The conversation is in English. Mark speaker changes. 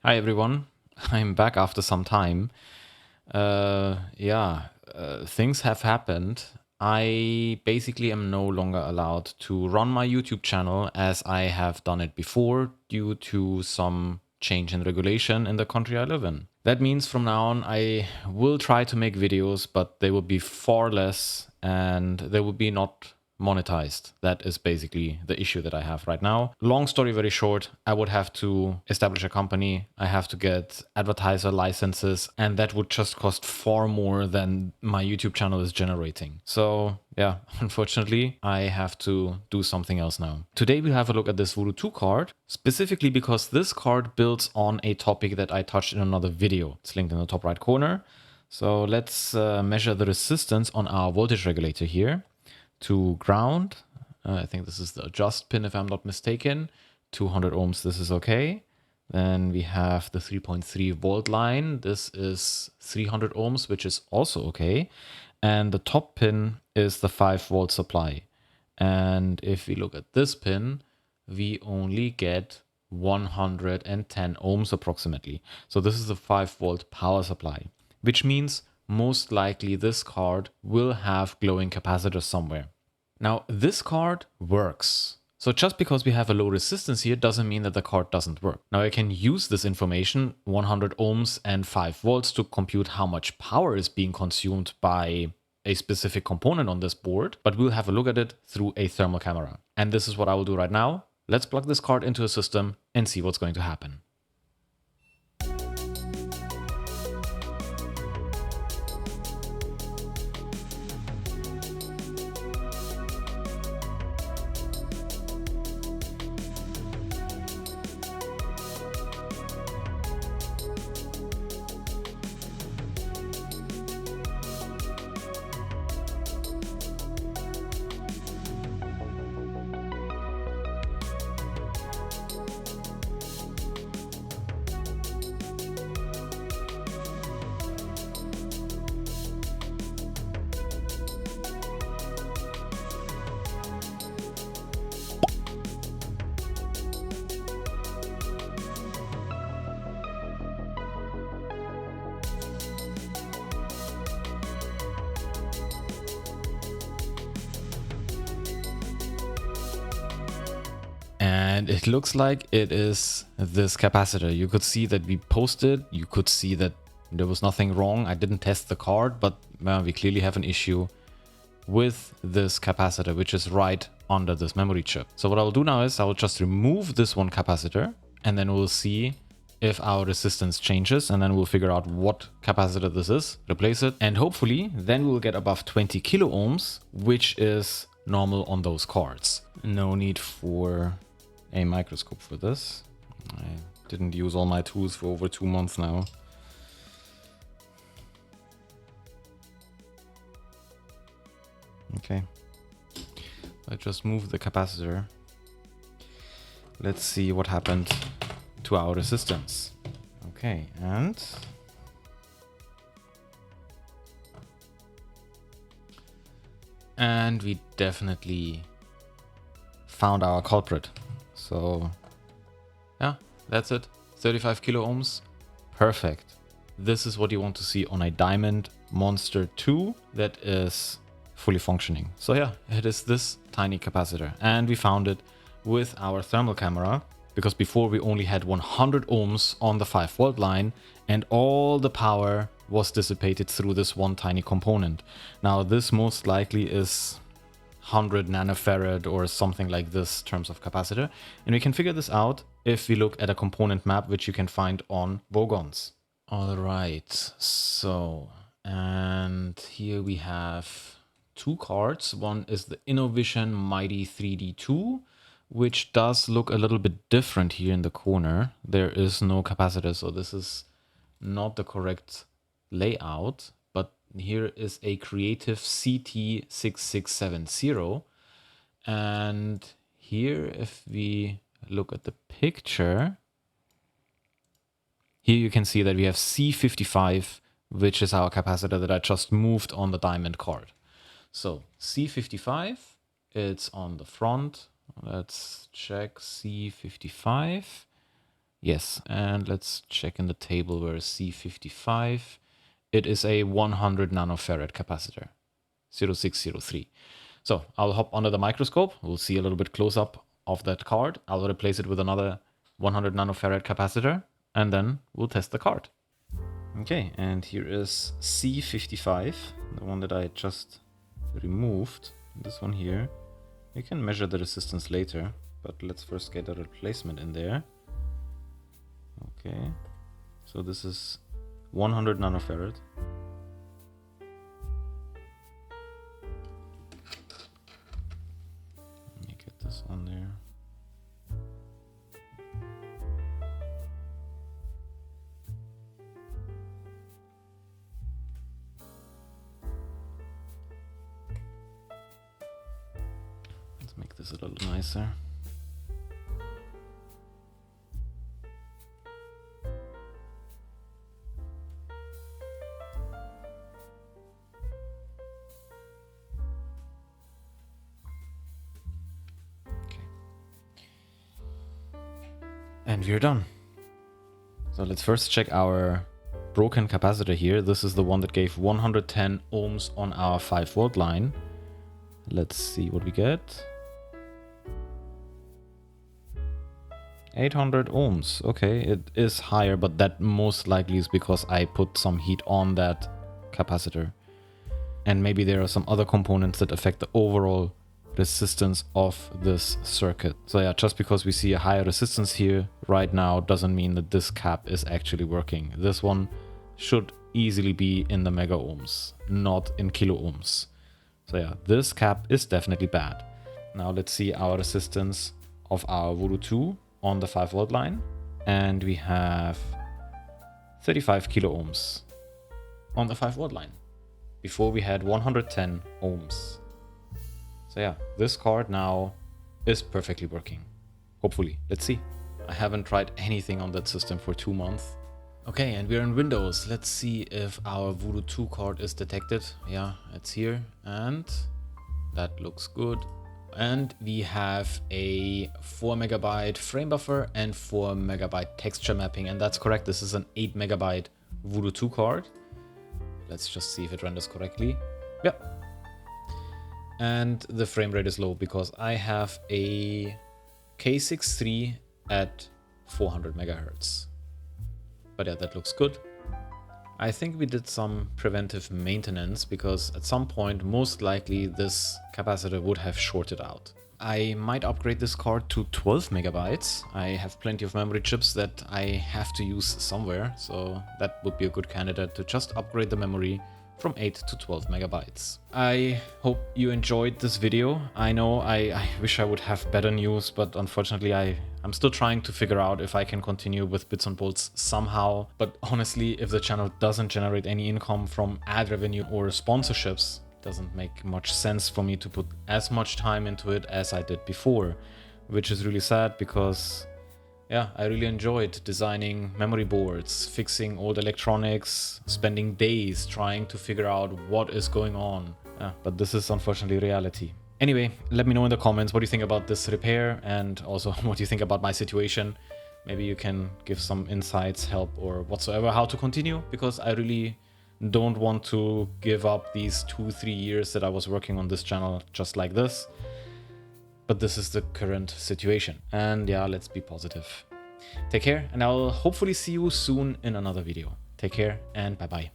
Speaker 1: Hi everyone, I'm back after some time. Things have happened. I basically am no longer allowed to run my YouTube channel as I have done it before due to some change in regulation in the country I live in. That means from now on I will try to make videos, but they will be far less and they will be not monetized. That is basically the issue that I have right now. Long story very short, I would have to establish a company. I have to get advertiser licenses, and that would just cost far more than my YouTube channel is generating. So yeah, unfortunately, I have to do something else now. Today we'll have a look at this Voodoo2 card, specifically because this card builds on a topic that I touched in another video. It's linked in the top right corner. So let's measure the resistance on our voltage regulator here to ground. I think this is the adjust pin if I'm not mistaken. 200 ohms, this is okay. Then we have the 3.3 volt line. This is 300 ohms, which is also okay. And the top pin is the 5 volt supply. And if we look at this pin, we only get 110 ohms approximately. So this is the 5 volt power supply, which means most likely this card will have glowing capacitors somewhere. Now, this card works. So just because we have a low resistance here doesn't mean that the card doesn't work. Now I can use this information, 100 ohms and 5 volts, to compute how much power is being consumed by a specific component on this board, but we'll have a look at it through a thermal camera. And this is what I will do right now. Let's plug this card into a system and see what's going to happen. And it looks like it is this capacitor. You could see that we posted. You could see that there was nothing wrong. I didn't test the card, but we clearly have an issue with this capacitor, which is right under this memory chip. So what I will do now is I will just remove this one capacitor, and then we'll see if our resistance changes, and then we'll figure out what capacitor this is, replace it, and hopefully then we'll get above 20 kilo ohms, which is normal on those cards. No need for a microscope for this. I didn't use all my tools for over 2 months now. Okay, I just moved the capacitor. Let's see what happened to our resistance. Okay, and we definitely found our culprit. So yeah, that's it. 35 kilo ohms. Perfect. This is what you want to see on a Diamond Monster 2 that is fully functioning. So yeah, it is this tiny capacitor, and we found it with our thermal camera, because before we only had 100 ohms on the 5 volt line, and all the power was dissipated through this one tiny component. Now this most likely is 100 nanofarad or something like this terms of capacitor, and we can figure this out if we look at a component map, which you can find on Bogons. All right, so, and here we have 2 cards. One is the Innovision Mighty 3D2, which does look a little bit different here in the corner. There is no capacitor, so this is not the correct layout. But here is a Creative CT6670. And here, if we look at the picture, here you can see that we have C55, which is our capacitor that I just moved on the diamond card. So C55, it's on the front. Let's check C55. Yes, and let's check in the table where C55. It is a 100 nanofarad capacitor, 0603. So I'll hop under the microscope. We'll see a little bit close up of that card. I'll replace it with another 100 nanofarad capacitor, and then we'll test the card. Okay, and here is C55, the one that I just removed. This one here. You can measure the resistance later, but let's first get a replacement in there. Okay, so this is 100 nanofarad. Let me get this on there. Let's make this a little nicer. And we're done. So let's first check our broken capacitor here. This is the one that gave 110 ohms on our 5-volt line. Let's see what we get. 800 ohms. Okay, it is higher, but that most likely is because I put some heat on that capacitor. And maybe there are some other components that affect the overall resistance of this circuit. So yeah, just because we see a higher resistance here right now doesn't mean that this cap is actually working. This one should easily be in the mega ohms, not in kilo ohms. So yeah, this cap is definitely bad. Now let's see our resistance of our Voodoo2 on the 5-volt line, and we have 35 kilo ohms on the 5-volt line. Before we had 110 ohms. So yeah, this card now is perfectly working. Hopefully, let's see. I haven't tried anything on that system for 2 months. Okay, and we're in Windows. Let's see if our Voodoo2 card is detected. Yeah, it's here, and that looks good. And we have a 4 megabyte frame buffer and 4 megabyte texture mapping, and that's correct. This is an 8 megabyte Voodoo2 card. Let's just see if it renders correctly. Yep. And the frame rate is low because I have a K63 at 400 megahertz. But yeah, that looks good. I think we did some preventive maintenance because at some point, most likely this capacitor would have shorted out. I might upgrade this card to 12 megabytes. I have plenty of memory chips that I have to use somewhere, so that would be a good candidate to just upgrade the memory from 8 to 12 megabytes. I hope you enjoyed this video. I know I wish I would have better news, but unfortunately I'm still trying to figure out if I can continue with Bits and Bolts somehow. But honestly, if the channel doesn't generate any income from ad revenue or sponsorships, it doesn't make much sense for me to put as much time into it as I did before, which is really sad because yeah, I really enjoyed designing memory boards, fixing old electronics, spending days trying to figure out what is going on. But this is unfortunately reality. Anyway, let me know in the comments what you think about this repair and also what you think about my situation. Maybe you can give some insights, help, or whatsoever how to continue, because I really don't want to give up these 2-3 years that I was working on this channel just like this. But this is the current situation. And yeah, let's be positive. Take care, and I'll hopefully see you soon in another video. Take care, and bye-bye.